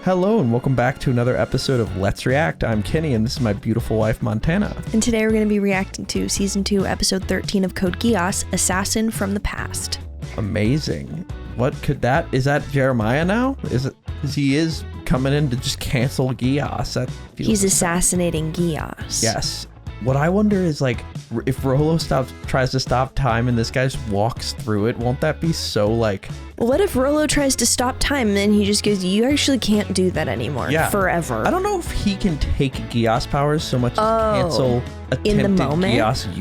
Hello and welcome back to another episode of Let's React. I'm Kenny and this is my beautiful wife, Montana. And today we're going to be reacting to Season 2, Episode 13 of Code Geass, Assassin from the Past. Amazing. What could that... Is that Jeremiah now? Is it... Because he is coming in to just cancel Geass. He's assassinating Geass. Yes. What I wonder is, like, if Rollo tries to stop time and this guy just walks through it, won't that be so, like... Well, what if Rollo tries to stop time and then he just goes, you actually can't do that anymore, forever. I don't know if he can take Geass powers so much as cancel attempted Geass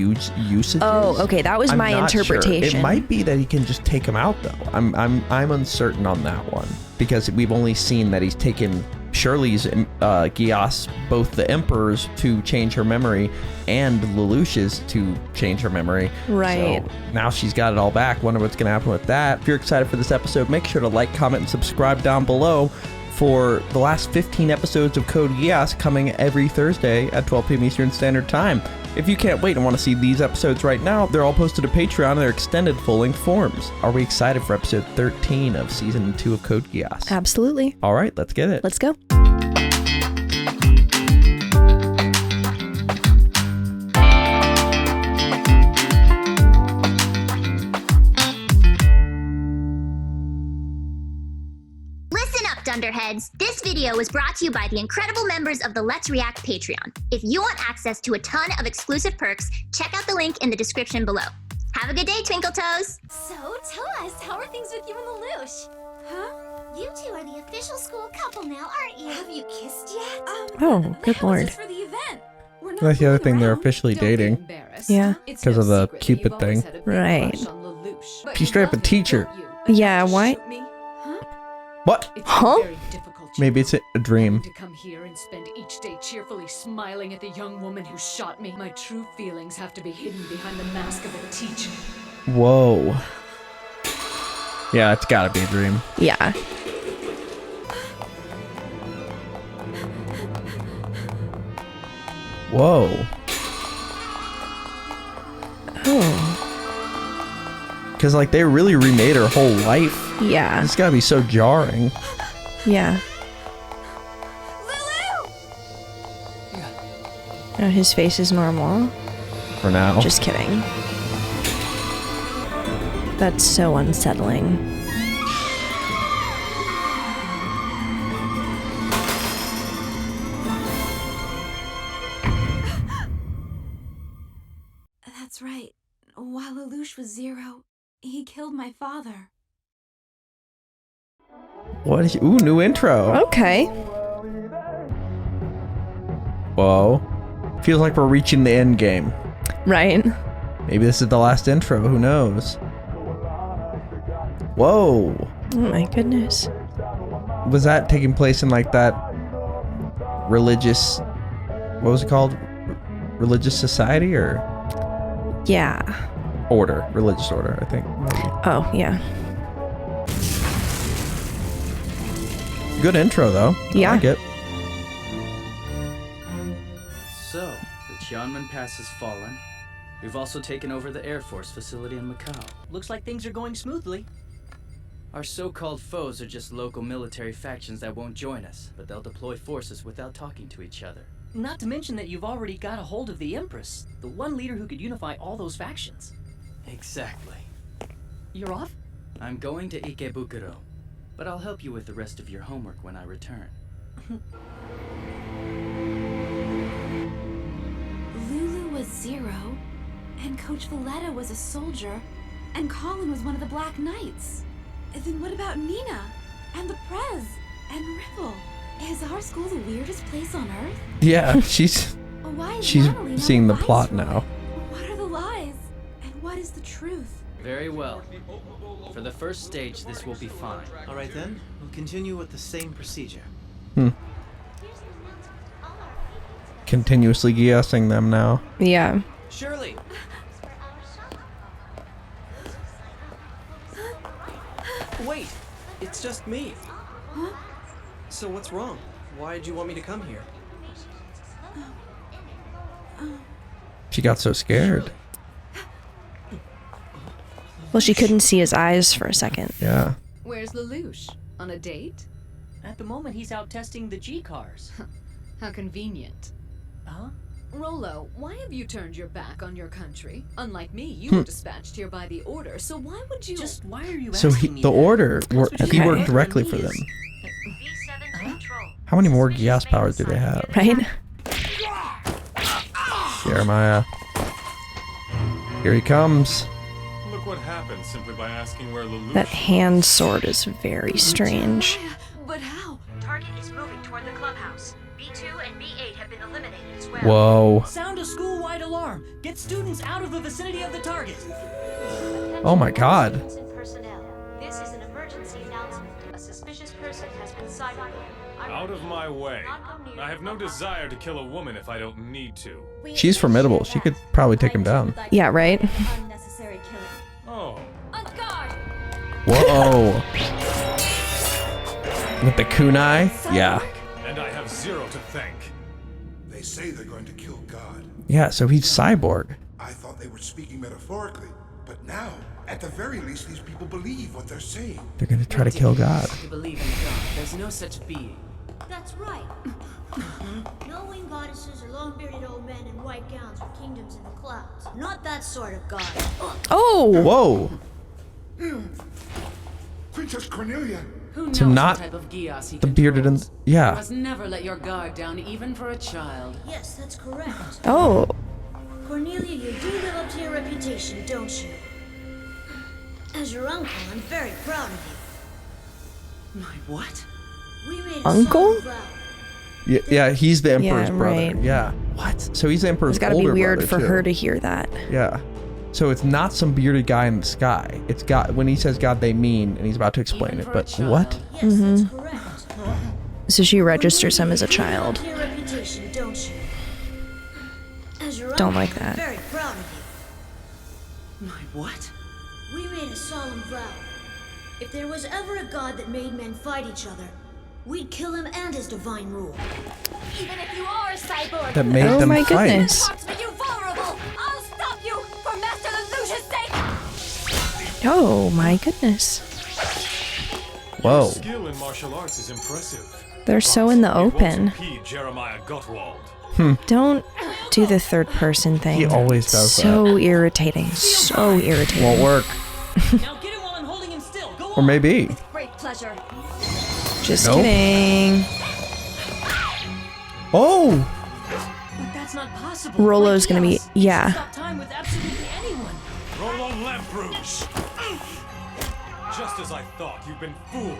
usages. Oh, okay, that was my interpretation. Sure. It might be that he can just take him out, though. I'm uncertain on that one, because we've only seen that he's taken Shirley's Geass, both the Emperor's to change her memory and Lelouch's to change her memory. Right. So now she's got it all back. Wonder what's going to happen with that. If you're excited for this episode, make sure to like, comment, and subscribe down below for the last 15 episodes of Code Geass coming every Thursday at 12 p.m. Eastern Standard Time. If you can't wait and want to see these episodes right now, they're all posted to Patreon in their extended full-length forms. Are we excited for episode 13 of Season 2 of Code Geass? Absolutely. All right, let's get it. Let's go. Dunderheads, this video was brought to you by the incredible members of the Let's React Patreon. If you want access to a ton of exclusive perks, check out the link in the description below. Have a good day, Twinkle Toes! So, tell us, how are things with you and Lelouch? Huh? You two are the official school couple now, aren't you? Have you kissed yet? Oh, good lord. For the event. That's the other thing, they're officially dating. Yeah. Because of the Cupid thing. Right. She's straight up a teacher. Yeah, why? What? Huh? Maybe it's a dream. To come here and spend each day cheerfully smiling at the young woman who shot me. My true feelings have to be hidden behind the mask of a teacher. Whoa. Yeah, it's gotta be a dream. Yeah. Whoa. Oh. Because, like, they really remade her whole life. Yeah. It's gotta be so jarring. Yeah. Lulu! Oh, his face is normal. For now. Just kidding. That's so unsettling. That's right. While Lelouch was 0, he killed my father. What is... Ooh, new intro. Okay. Whoa. Feels like we're reaching the end game. Right. Maybe this is the last intro. Who knows? Whoa. Oh my goodness. Was that taking place in, like, that religious... What was it called? Religious society or... Yeah. Order. Religious order, I think. Maybe. Oh, yeah. Good intro, though. Yeah. I like it. So, the Tianmen Pass has fallen. We've also taken over the Air Force facility in Macau. Looks like things are going smoothly. Our so-called foes are just local military factions that won't join us, but they'll deploy forces without talking to each other. Not to mention that you've already got a hold of the Empress, the one leader who could unify all those factions. Exactly. You're off? I'm going to Ikebukuro, but I'll help you with the rest of your homework when I return. Lulu was 0, and Coach Valletta was a soldier, and Colin was one of the Black Knights. And then what about Nina, and the Prez, and Ripple? Is our school the weirdest place on Earth? Yeah, she's Why is she's Natalie not seeing the a plot viceroy? now. What are the lies? And what is the truth? Very well. For the first stage, this will be fine. All right then, we'll continue with the same procedure. Continuously guessing them now. Yeah. Shirley! Wait! It's just me. Huh? So what's wrong? Why did you want me to come here? She got so scared. Well, she couldn't see his eyes for a second. Yeah. Where's Lelouch? On a date? At the moment, he's out testing the G cars. How convenient. Huh? Rolo, why have you turned your back on your country? Unlike me, you were dispatched here by the Order, so why would you... Just why are you So asking me the that? Order, he Okay. worked directly for them. How many more Geass powers do they have? Right? Jeremiah. Here he comes. Look what happens simply by asking where Lelouch That hand sword is very strange. But how? Target is moving toward the clubhouse. B2 and B8 have been eliminated as well. Whoa. Sound a school-wide alarm. Get students out of the vicinity of the target. Oh my god. Students and personnel. This is an emergency announcement. A suspicious person has been sighted. Out of my way. I have no desire to kill a woman if I don't need to. She's formidable. She could probably take him down. Yeah, right? Unnecessary killing. Oh. On guard! Whoa. With the kunai? Yeah. And I have zero to thank. They say they're going to kill God. Yeah, so he's cyborg. I thought they were speaking metaphorically, but now, at the very least, these people believe what they're saying. They're gonna try to kill God. To believe in God, there's no such being. That's right. No winged goddesses or long-bearded old men in white gowns or kingdoms in the clouds. Not that sort of God. Oh! Whoa. Princess Cornelia! Who knows So not what type of Geass he the bearded and... controls? You Yeah. must never let your guard down, even for a child. Yes, that's correct. Oh. Cornelia, you do live up to your reputation, don't you? As your uncle, I'm very proud of My what? you. We made a Uncle? solemn vow. Yeah, he's the Emperor's Yeah, brother. right. Yeah. What? So he's the Emperor's It's gotta be older weird brother, for too. her to hear that. Yeah. So it's not some bearded guy in the sky. It's God. When he says God, they mean, and he's about to explain Even it. for a But child. what? Yes, that's correct. So she registers him as a Cornelia, you live up child. to your reputation, don't you? As your Don't uncle, like I'm that. very proud of you. My what? We made a solemn vow. If there was ever a god that made men fight each other, we'd kill him and his divine rule. Even if you are a cyborg, That made Oh them my fight. goodness. make you vulnerable. I'll stop you for Master Lelouch's sake. Oh my goodness. Whoa. Skill in martial arts is impressive. They're so in the It won't open. impede Jeremiah Gottwald. Don't do the third person thing. He always does So irritating. So irritating. Won't work. Now get him while I'm holding him still. Go Or on. maybe. Great pleasure. Just Nope. kidding. Oh! But that's not possible. Rolo's Like gonna be... Geass. Yeah. Stop time with absolutely anyone. Roll on Lamp Rouge. Just as I thought, you've been fooled.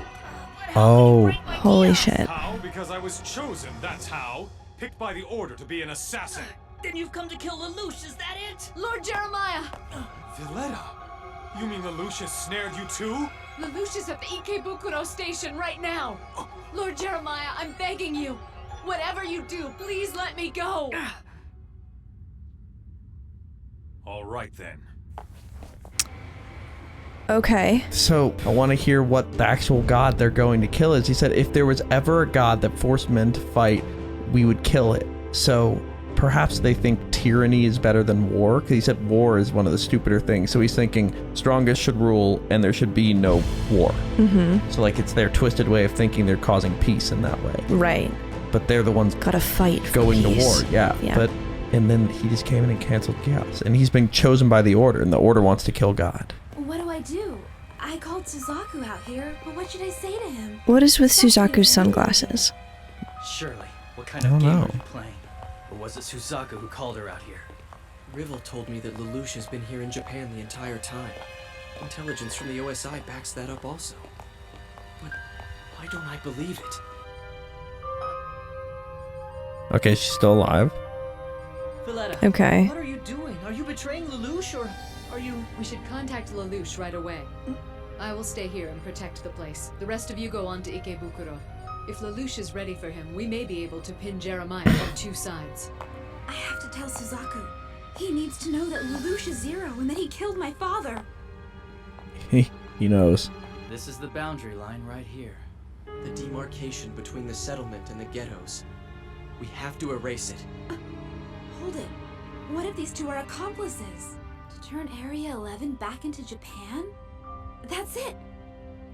Oh. Holy shit. How? Because I was chosen, that's how. Picked by the Order to be an assassin. Then you've come to kill Lelouch, is that it? Lord Jeremiah! Villetta, you mean Lelouch has snared you too? Lelouch is at the Ikebukuro station right now! Lord Jeremiah, I'm begging you! Whatever you do, please let me go! All right then. Okay. So I want to hear what the actual god they're going to kill is. He said if there was ever a god that forced men to fight, we would kill it. So perhaps they think tyranny is better than war, because he said war is one of the stupider things. So he's thinking strongest should rule and there should be no war. Mm-hmm. So like it's their twisted way of thinking they're causing peace in that way. Right. But they're the ones Gotta fight for going to peace. war. Yeah. Yeah. But and then he just came in and canceled Geass. And he's been chosen by the Order, and the Order wants to kill God. What do I do? I called Suzaku out here, but what should I say to him? What is with Suzaku's sunglasses? Surely. What kind I of don't game know. are you playing? Or was it Suzaku who called her out here? Rivel told me that Lelouch has been here in Japan the entire time. Intelligence from the OSI backs that up also. But why don't I believe it? Okay, she's still alive. Villetta, Okay. what are you doing? Are you betraying Lelouch, or are you... We should contact Lelouch right away. I will stay here and protect the place. The rest of you go on to Ikebukuro. If Lelouch is ready for him, we may be able to pin Jeremiah from two sides. I have to tell Suzaku. He needs to know that Lelouch is Zero and that he killed my father. He knows. This is the boundary line right here. The demarcation between the settlement and the ghettos. We have to erase it. Hold it. What if these two are accomplices? To turn Area 11 back into Japan? That's it.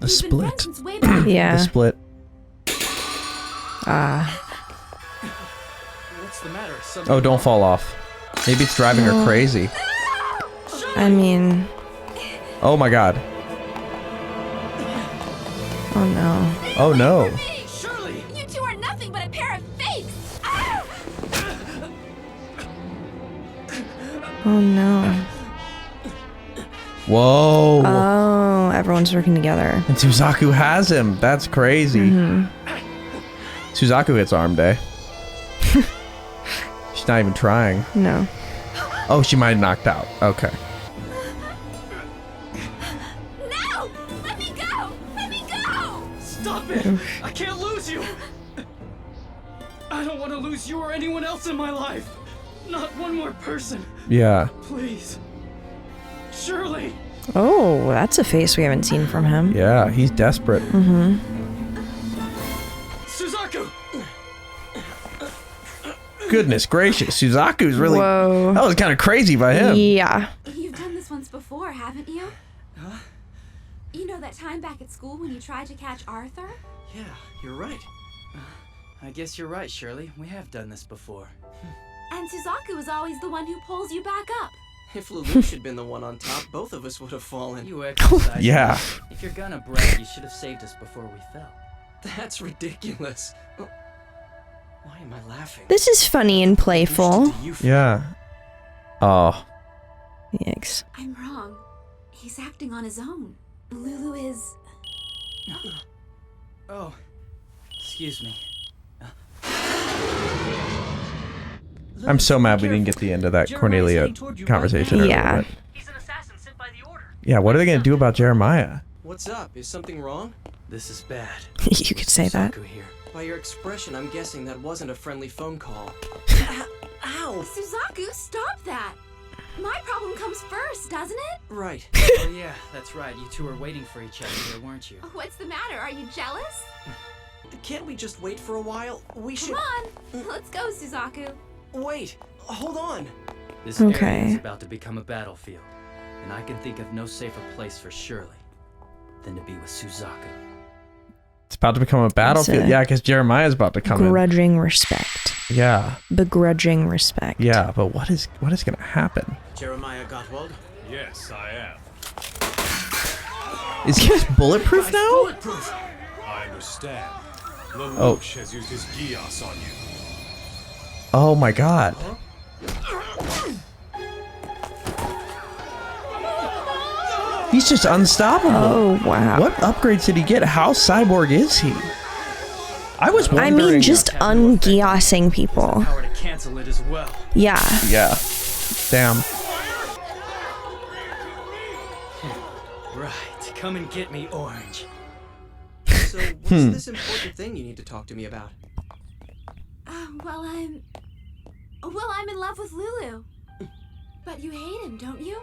The We've been split. friends since way back. The Yeah. split. What's the matter? Oh, don't fall off. Maybe it's driving her crazy. I mean... Oh my god. Oh no. Oh no. Shirley! You two are nothing but a pair of fakes! Oh no. Whoa. Oh, everyone's working together. And Suzaku has him. That's crazy. Suzaku gets arm day. She's not even trying. No. Oh, she might have knocked out. Okay. No! Let me go! Let me go! Stop it! I can't lose you! I don't want to lose you or anyone else in my life! Not one more person! Yeah. Please. Shirley! Oh, that's a face we haven't seen from him. Yeah, he's desperate. Suzaku! Goodness gracious, Suzaku's really... Whoa. That was kind of crazy by him. Yeah. You've done this once before, haven't you? Huh? You know that time back at school when you tried to catch Arthur? Yeah, you're right. I guess you're right, Shirley. We have done this before. And Suzaku is always the one who pulls you back up. If Lelouch had been the one on top, both of us would have fallen. You exercise. Yeah. If you're gonna brag, you should have saved us before we fell. That's ridiculous. Why am I laughing? This is funny and playful. Yeah. Oh. Yikes. I'm wrong. He's acting on his own. Lulu is... Oh, excuse me. I'm so mad we didn't get the end of that Cornelia conversation earlier. Yeah. He's an assassin sent by the Order. Yeah, what are they going to do about Jeremiah? What's up? Is something wrong? This is bad. You could say that. Suzaku here. By your expression, I'm guessing that wasn't a friendly phone call. Ow! Suzaku, stop that! My problem comes first, doesn't it? Right. Oh yeah, that's right. You two were waiting for each other here, weren't you? What's the matter? Are you jealous? Can't we just wait for a while? We should... Come on! Let's go, Suzaku. Wait! Hold on! This area Okay. is about to become a battlefield, and I can think of no safer place for Shirley than to be with Suzaku. It's about to become a battlefield. a Yeah, because Jeremiah's about to come in. Grudging respect. Yeah. Begrudging respect. Yeah, but what is going to happen? Jeremiah Gottwald? Yes, I am. Is he bulletproof now? Bulletproof! I understand. Lelouch has used his Geass on you. Oh my god. He's just unstoppable. Oh, wow. What upgrades did he get? How cyborg is he? I was wondering. I mean, just un-Geassing people. Power to cancel it as well. Yeah. Yeah. Damn. Right, come and get me, Orange. So, what's this important thing you need to talk to me about? Well, I'm in love with Lulu. But you hate him, don't you?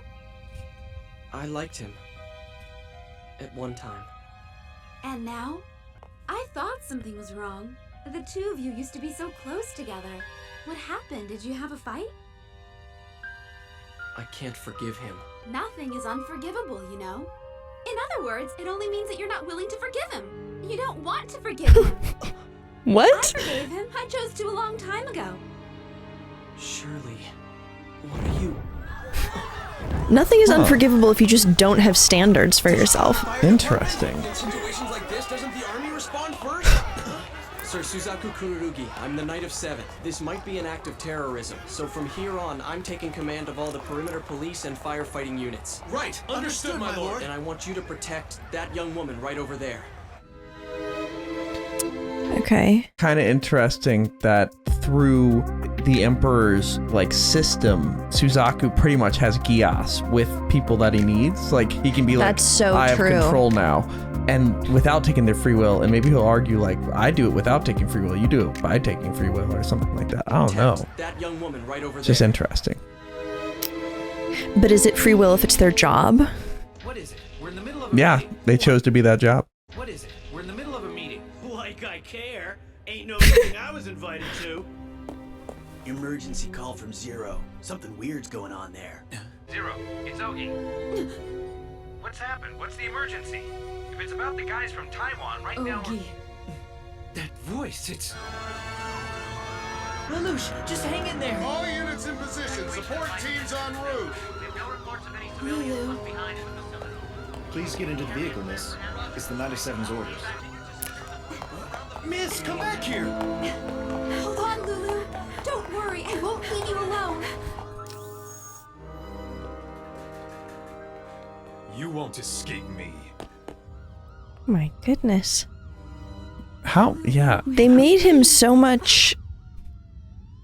I liked him. At one time. And now? I thought something was wrong. The two of you used to be so close together. What happened? Did you have a fight? I can't forgive him. Nothing is unforgivable, you know? In other words, it only means that you're not willing to forgive him. You don't want to forgive him. What? I forgave him. I chose to a long time ago. Shirley, what are you? Nothing is unforgivable if you just don't have standards for yourself. Interesting. In situations like this, doesn't the army respond first? Sir Suzaku Kururugi, I'm the Knight of Seven. This might be an act of terrorism, so from here on, I'm taking command of all the perimeter police and firefighting units. Right, understood, my lord. And I want you to protect that young woman right over there. Okay. Kind of interesting that through the Emperor's like system, Suzaku pretty much has Geass with people that he needs. Like he can be like, That's so I true. have control now, and without taking their free will. And maybe he'll argue like, I do it without taking free will, you do it by taking free will, or something like that. I don't know. That young woman right over It's just there. interesting. But is it free will if it's their job? What is it? We're in the middle of a Yeah, meeting. they chose to be that job. What is it? We're in the middle of a meeting. Like I care. Ain't no meeting I was invited to. Emergency call from Zero. Something weird's going on there. Zero, it's Ogi. What's happened? What's the emergency? If it's about the guys from Taiwan, right now... That voice, it's... Lelouch, just hang in there. All units in position. Support teams en route. Lulu. Please get into the vehicle, miss. It's the 97's orders. Miss, come back here! Hold on, Lulu. Don't worry, I won't leave you alone. You won't escape me. My goodness. How? Yeah. They made him so much,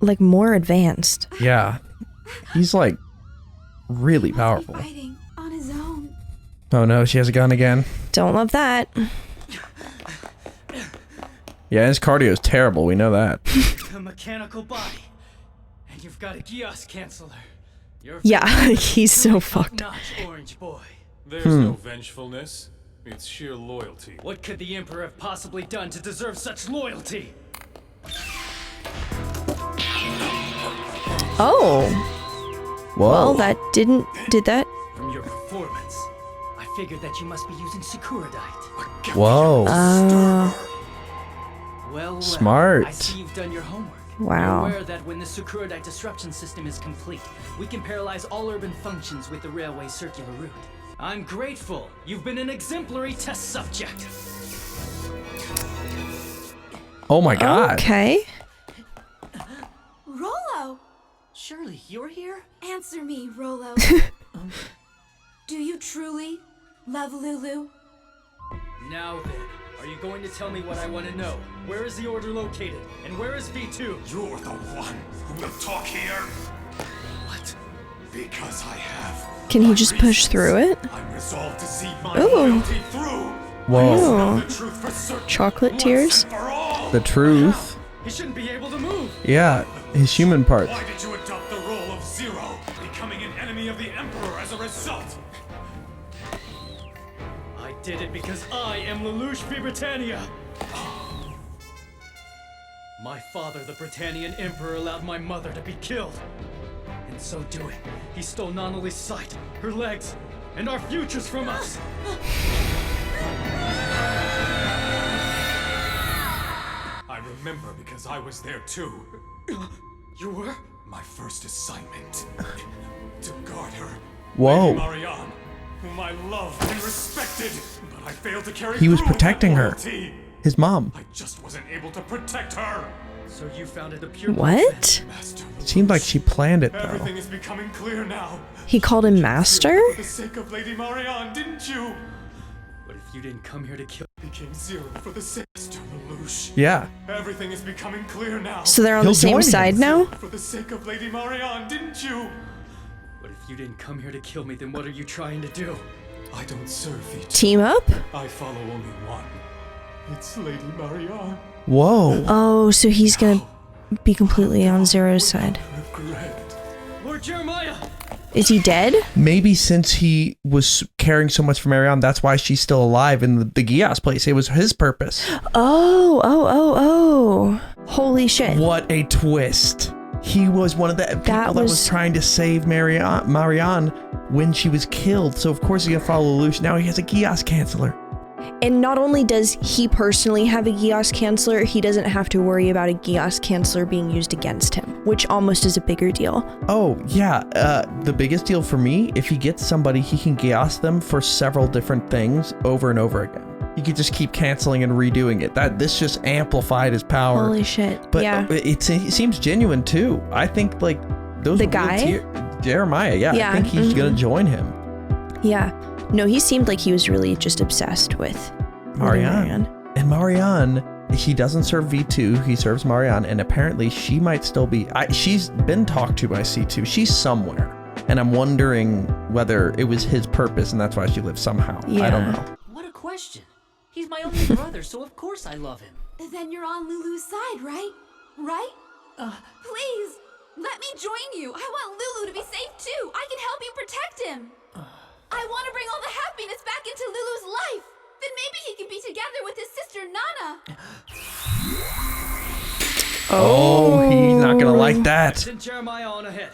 like, more advanced. Yeah. He's, like, really powerful. Fighting on his own. Oh no, she has a gun again. Don't love that. Yeah, his cardio is terrible. We know that. A mechanical body. And you've got a Geass canceller. You're Yeah, he's so fucked. Orange boy. There's no vengefulness. It's sheer loyalty. What could the Emperor have possibly done to deserve such loyalty? Oh. Whoa. Well, that did that? From your performance, I figured that you must be using Sakuradite. Whoa. Well, Smart. I see you've done your homework. Wow. You're aware that when the Sakuradite disruption system is complete, we can paralyze all urban functions with the railway's circular route. I'm grateful. You've been an exemplary test subject. Oh my god. Okay. Rollo! Surely you're here? Answer me, Rollo. Do you truly love Lulu? Now then, are you going to tell me what I want to know? Where is the order located? And where is V2? You're the one who will talk here. What? Because I have. Can he just push through it? I'm resolved to see my Ooh. loyalty through. Whoa. The truth for certain. Chocolate tears? The truth. He shouldn't be able to move. Yeah, his human parts. Why did you adopt the role of Zero, becoming an enemy of the Emperor as a result? I did it because I am Lelouch v. Britannia. My father, the Britannian Emperor, allowed my mother to be killed. In so doing, he stole Nonali's sight, her legs, and our futures from us. I remember because I was there too. You were? My first assignment. To guard her. Whoa. Lady Marianne, whom I loved and respected, but I failed to carry He was through protecting that her. loyalty. His mom. I just wasn't able to protect her. So you found it a pure What? It seemed like she planned it though. Everything is becoming clear now. He called him master? For the sake of Lady Marianne, didn't you? But if you didn't come here to kill, Became Zero for the sake of Mr. Lelouch. Yeah. Everything is becoming clear now. So they're on He'll the same join side him. now? For the sake of Lady Marianne, didn't you? But if you didn't come here to kill me, then what are you trying to do? I don't serve the Team up? I follow only one. It's Lady Marianne. Whoa. Oh, so he's gonna be completely on Zero's side. Regret. Lord Jeremiah! Is he dead? Maybe since he was caring so much for Marianne, that's why she's still alive in the Geass place. It was his purpose. Oh. Holy shit. What a twist. He was one of the people that was trying to save Marianne when she was killed. So of course he's gonna follow Lelouch. Now he has a Geass canceller. And not only does he personally have a Geass canceller, he doesn't have to worry about a Geass canceller being used against him, which almost is a bigger deal. Oh, yeah. The biggest deal for me, if he gets somebody, he can Geass them for several different things over and over again. He could just keep canceling and redoing it. This just amplified his power. Holy shit. But yeah. it seems genuine too. I think like those The guy? Jeremiah, yeah. Yeah, I think he's gonna join him. Yeah. No, he seemed like he was really just obsessed with Marianne. And Marianne, he doesn't serve V2, he serves Marianne, and apparently she might still be, she's been talked to by C2, she's somewhere. And I'm wondering whether it was his purpose and that's why she lives somehow. I don't know. What a question. He's my only brother, so of course I love him. Then you're on Lulu's side, right? Right? Please, let me join you. I want Lulu to be safe too. I can help you protect him. I want to bring all the happiness back into Lulu's life. Then maybe he can be together with his sister Nana. Oh, he's not gonna like that. Send Jeremiah on ahead.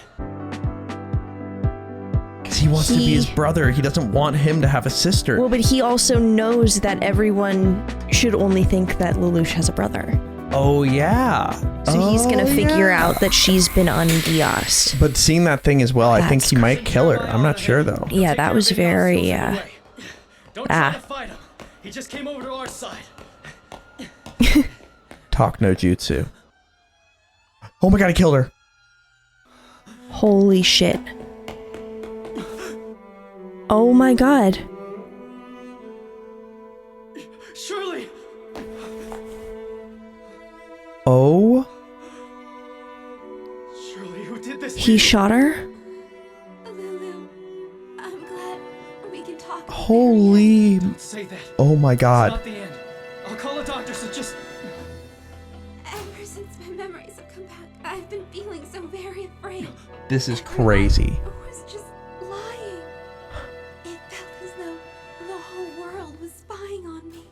Because he wants to be his brother. He doesn't want him to have a sister. Well, but he also knows that everyone should only think that Lelouch has a brother. Oh, yeah. So he's gonna figure out that she's been ungeassed. But seeing that thing as well, I think he might kill her. I'm not sure, though. Yeah, that was very, Don't try to fight him. He just came over to our side. Talk no jutsu. Oh my god, I killed her. Holy shit. Oh my god. Surely. Oh. Surely, who did this? He shot her? Lulu, I'm glad we can talk. Holy. Don't say that. Oh my god. It's not the end. I'll call a doctor, so just... Ever since my memories have come back, I've been feeling so very afraid. This is crazy. I was just lying. It felt as though the whole world was spying on me.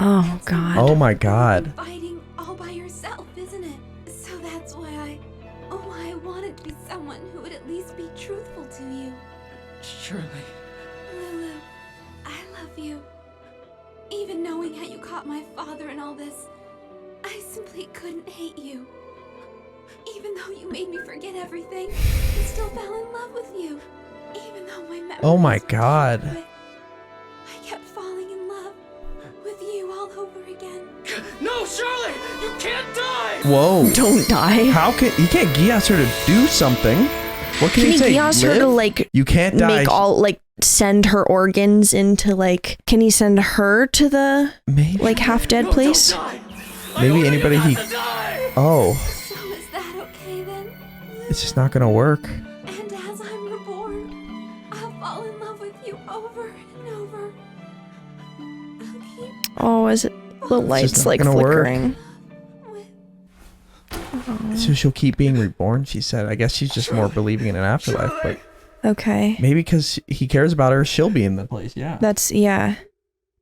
Oh god. Oh my god. Fighting all by yourself, isn't it? So that's why I wanted to be someone who would at least be truthful to you. Surely. Lulu, I love you. Even knowing how you caught my father in all this, I simply couldn't hate you. Even though you made me forget everything, I still fell in love with you. Even though my memories Oh my god. I kept falling in love with you all over again. No, Shirley! You can't die! Whoa. Don't die. How can... He can't Geass her to do something. What can he say? Geass her to, like, you can't die. make all, like, send her organs into, like... Can he send her to the, like, half-dead place? Maybe anybody he... Oh. So is that okay then? It's just not gonna work. And as I'm reborn, I'll fall in love with you over and over. Oh, is it... The light's, not like, gonna work. flickering. So she'll keep being reborn, she said. I guess she's just more believing in an afterlife, but... Okay. Maybe because he cares about her, she'll be in the place, yeah. That's... Yeah.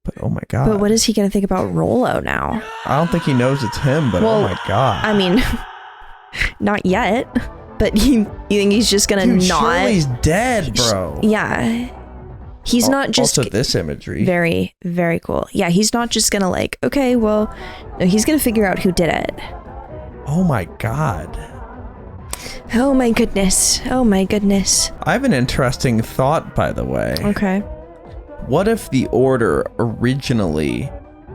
But oh my god. But what is he gonna think about Rollo now? I don't think he knows it's him, but Well, oh my god. I mean... Not yet. But you think he's just gonna Dude, not... Shirley's dead, bro. Yeah. He's not just... Also this imagery. Very, very cool. Yeah, he's not just gonna like, okay, well... No, he's gonna figure out who did it. Oh my god. Oh my goodness. Oh my goodness. I have an interesting thought, by the way. Okay. What if the Order originally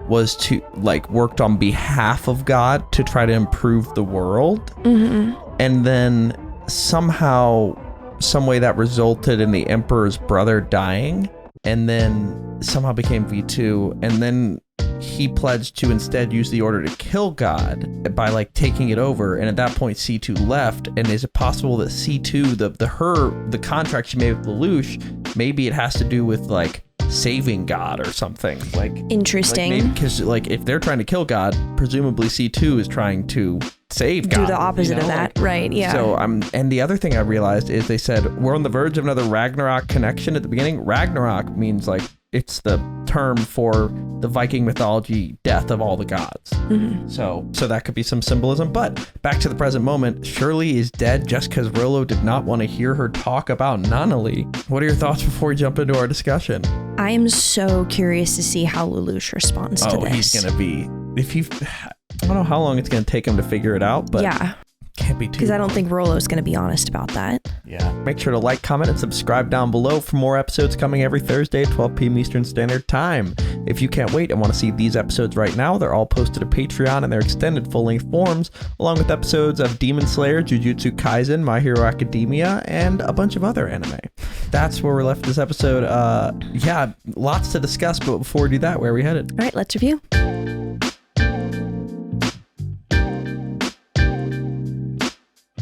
was to, like, worked on behalf of God to try to improve the world? Mm-hmm. And then somehow, some way that resulted in the Emperor's brother dying, and then somehow became V2, and then he pledged to instead use the Order to kill God by, like, taking it over, and at that point C2 left. And is it possible that C2, the contract she made with Lelouch, maybe it has to do with, like, saving God or something? Like, interesting. Because, like, if they're trying to kill God, presumably C2 is trying to save God. Do the opposite of that, right? Yeah. So and the other thing I realized is they said we're on the verge of another Ragnarok connection at the beginning. Ragnarok means, like, it's the term for the Viking mythology death of all the gods. Mm-hmm. So that could be some symbolism. But back to the present moment, Shirley is dead just because Rollo did not want to hear her talk about Nunnally. What are your thoughts before we jump into our discussion? I am so curious to see how Lelouch responds to this. He's gonna be, I don't know how long it's gonna take him to figure it out, but yeah. Can't be too Because I don't think Rollo's going to be honest about that. Yeah. Make sure to like, comment, and subscribe down below for more episodes coming every Thursday at 12 p.m. Eastern Standard Time. If you can't wait and want to see these episodes right now, they're all posted to Patreon and they're extended full-length forms, along with episodes of Demon Slayer, Jujutsu Kaisen, My Hero Academia, and a bunch of other anime. That's where we're left this episode. Yeah, lots to discuss, but before we do that, where are we headed? All right, let's review.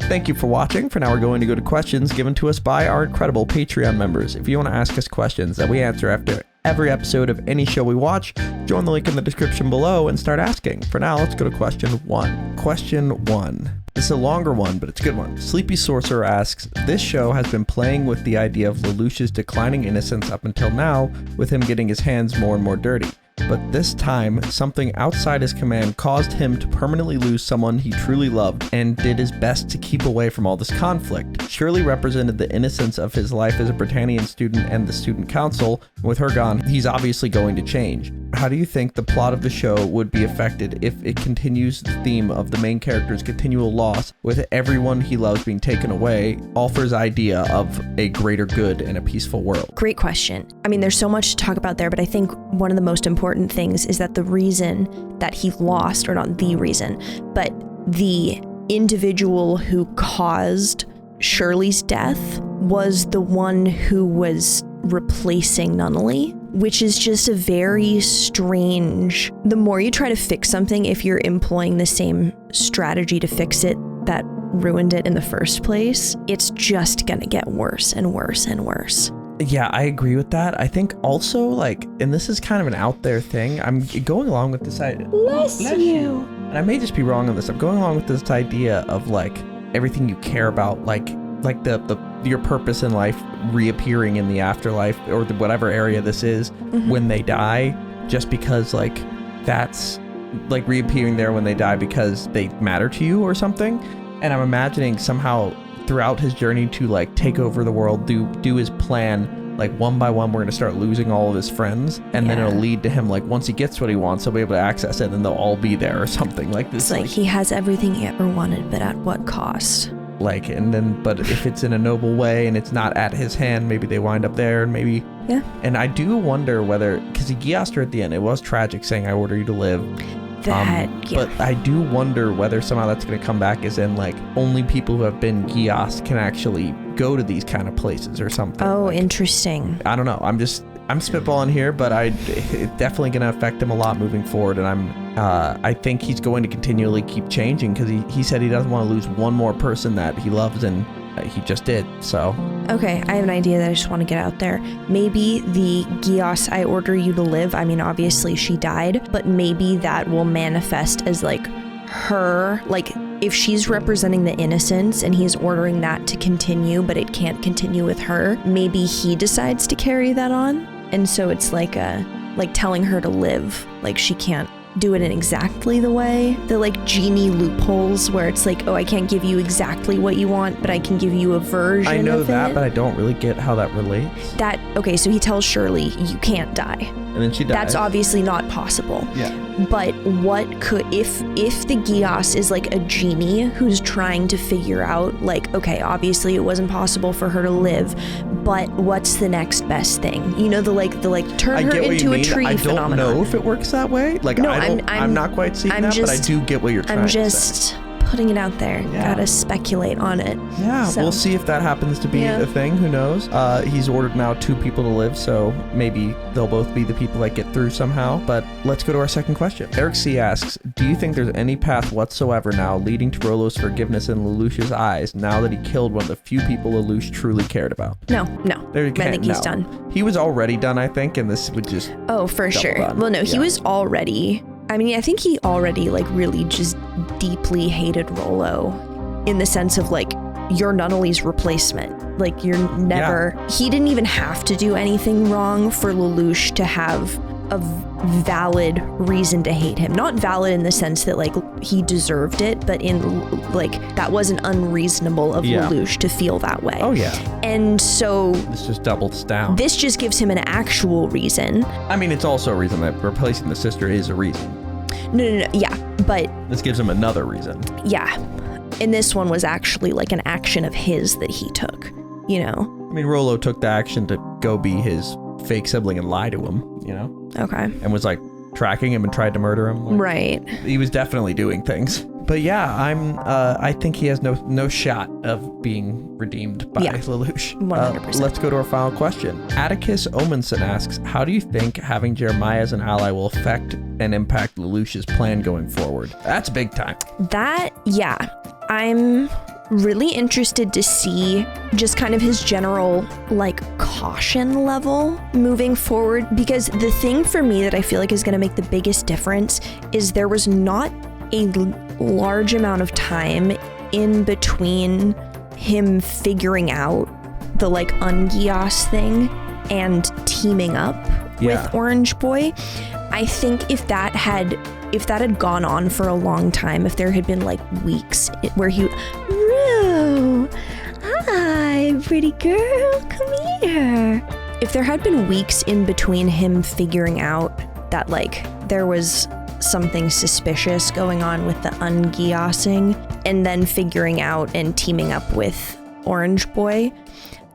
Thank you for watching. For now, we're going to go to questions given to us by our incredible Patreon members. If you want to ask us questions that we answer after every episode of any show we watch, join the link in the description below and start asking. For now, let's go to question 1. Question 1. This is a longer one, but it's a good one. Sleepy Sorcerer asks, this show has been playing with the idea of Lelouch's declining innocence up until now, with him getting his hands more and more dirty. But this time, something outside his command caused him to permanently lose someone he truly loved and did his best to keep away from all this conflict. Surely represented the innocence of his life as a Britannian student and the student council, With her gone, he's obviously going to change. How do you think the plot of the show would be affected if it continues the theme of the main character's continual loss, with everyone he loves being taken away, all for his idea of a greater good and a peaceful world? Great question. I mean, there's so much to talk about there, but I think one of the most important things is that the reason that he lost, or not the reason, but the individual who caused Shirley's death was the one who was replacing Nunnally, which is just a very strange. The more you try to fix something, if you're employing the same strategy to fix it that ruined it in the first place, it's just gonna get worse and worse and worse. Yeah, I agree with that. I think also, like, and this is kind of an out there thing, I'm going along with this idea. Bless you. And I may just be wrong on this. I'm going along with this idea of like everything you care about, like your purpose in life reappearing in the afterlife, or whatever area this is, when they die, just because like that's like reappearing there when they die because they matter to you or something. And I'm imagining somehow throughout his journey to like take over the world, do his plan, like one by one we're going to start losing all of his friends, and then it'll lead to him, like once he gets what he wants, he'll be able to access it and they'll all be there or something like this. It's like he has everything he ever wanted, but at what cost? Like, and then, but if it's in a noble way and it's not at his hand, maybe they wind up there, and maybe. Yeah. And I do wonder whether, because he gassed her at the end, it was tragic saying, I order you to live. But I do wonder whether somehow that's going to come back as in like only people who have been Geass can actually go to these kind of places or something. Oh, like, interesting. I don't know. I'm spitballing here, but it's definitely going to affect him a lot moving forward. And I think he's going to continually keep changing, because he said he doesn't want to lose one more person that he loves, and he just did. So. Okay, I have an idea that I just want to get out there. Maybe the Geass I order you to live, I mean, obviously she died, but maybe that will manifest as like her, like if she's representing the innocence and he's ordering that to continue, but it can't continue with her, maybe he decides to carry that on. And so it's like telling her to live, like she can't do it in exactly the way. The like genie loopholes where it's like, oh, I can't give you exactly what you want, but I can give you a version of it. I know that, but I don't really get how that relates. Okay, so he tells Shirley, you can't die. And then she dies. That's obviously not possible. Yeah. But what could, if the Geass is like a genie who's trying to figure out like, okay, obviously it wasn't possible for her to live, but what's the next best thing? You know, the turn her into a tree phenomenon. I don't know if it works that way. Like, no, I'm not quite seeing that, but I do get what you're trying to say. Putting it out there. Yeah. Gotta speculate on it. Yeah, so we'll see if that happens to be a thing. Who knows? He's ordered now 2 people to live, so maybe they'll both be the people that get through somehow. But let's go to our second question. Eric C asks, do you think there's any path whatsoever now leading to Rolo's forgiveness in Lelouch's eyes now that he killed one of the few people Lelouch truly cared about? No. I think he's done. He was already done, I think, and this would just... Oh, for sure. Well, no, he was already... I mean, I think he already like really just deeply hated Rolo in the sense of like, you're Nunnally's replacement. Like you're never, he didn't even have to do anything wrong for Lelouch to have a valid reason to hate him. Not valid in the sense that like he deserved it, but in like that wasn't unreasonable of Lelouch to feel that way. Oh yeah. And so this just doubles down. This just gives him an actual reason. I mean, it's also a reason that replacing the sister is a reason. No, yeah, but this gives him another reason. Yeah. And this one was actually like an action of his that he took, you know? I mean, Rolo took the action to go be his fake sibling and lie to him, you know? Okay. And was like tracking him and tried to murder him. Like, right. He was definitely doing things. But yeah, I think he has no shot of being redeemed by Lelouch. 100%. Let's go to our final question. Atticus Omenson asks, how do you think having Jeremiah as an ally will affect and impact Lelouch's plan going forward? That's big time. I'm really interested to see just kind of his general like caution level moving forward, because the thing for me that I feel like is going to make the biggest difference is there was not a large amount of time in between him figuring out the like un-Geass thing and teaming up with Orange Boy. I think if that had gone on for a long time, if there had been like weeks where he, Rue, hi, pretty girl, come here. if there had been weeks in between him figuring out that like there was something suspicious going on with the ungeassing and then figuring out and teaming up with Orange Boy,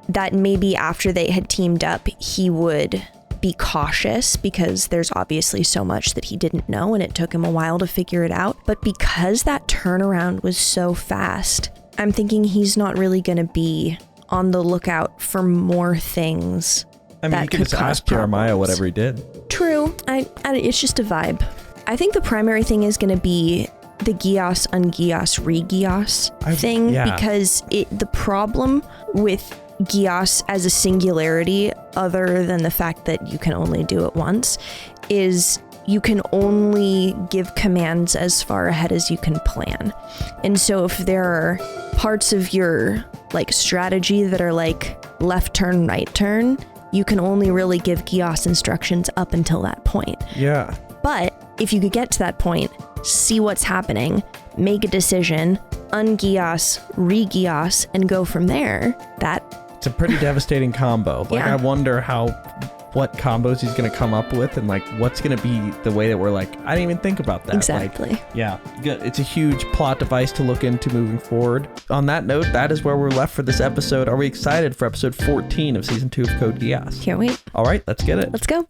that maybe after they had teamed up, he would be cautious because there's obviously so much that he didn't know and it took him a while to figure it out. But because that turnaround was so fast, I'm thinking he's not really going to be on the lookout for more things. I mean, you could just ask Jeremiah whatever he did. True. It's just a vibe. I think the primary thing is going to be the Geass, ungeass, re-Geass thing, because the problem with Geass as a singularity, other than the fact that you can only do it once, is you can only give commands as far ahead as you can plan. And so if there are parts of your like strategy that are like left turn, right turn, you can only really give Geass instructions up until that point. Yeah. But if you could get to that point, see what's happening, make a decision, ungeass, re-Geass, and go from there, it's a pretty devastating combo. Like, Yeah. I wonder what combos he's going to come up with and like what's going to be the way that we're like, I didn't even think about that. Exactly. Like, yeah, good. It's a huge plot device to look into moving forward. On that note, that is where we're left for this episode. Are we excited for episode 14 of season 2 of Code Geass? Can't wait. All right, let's get it. Let's go.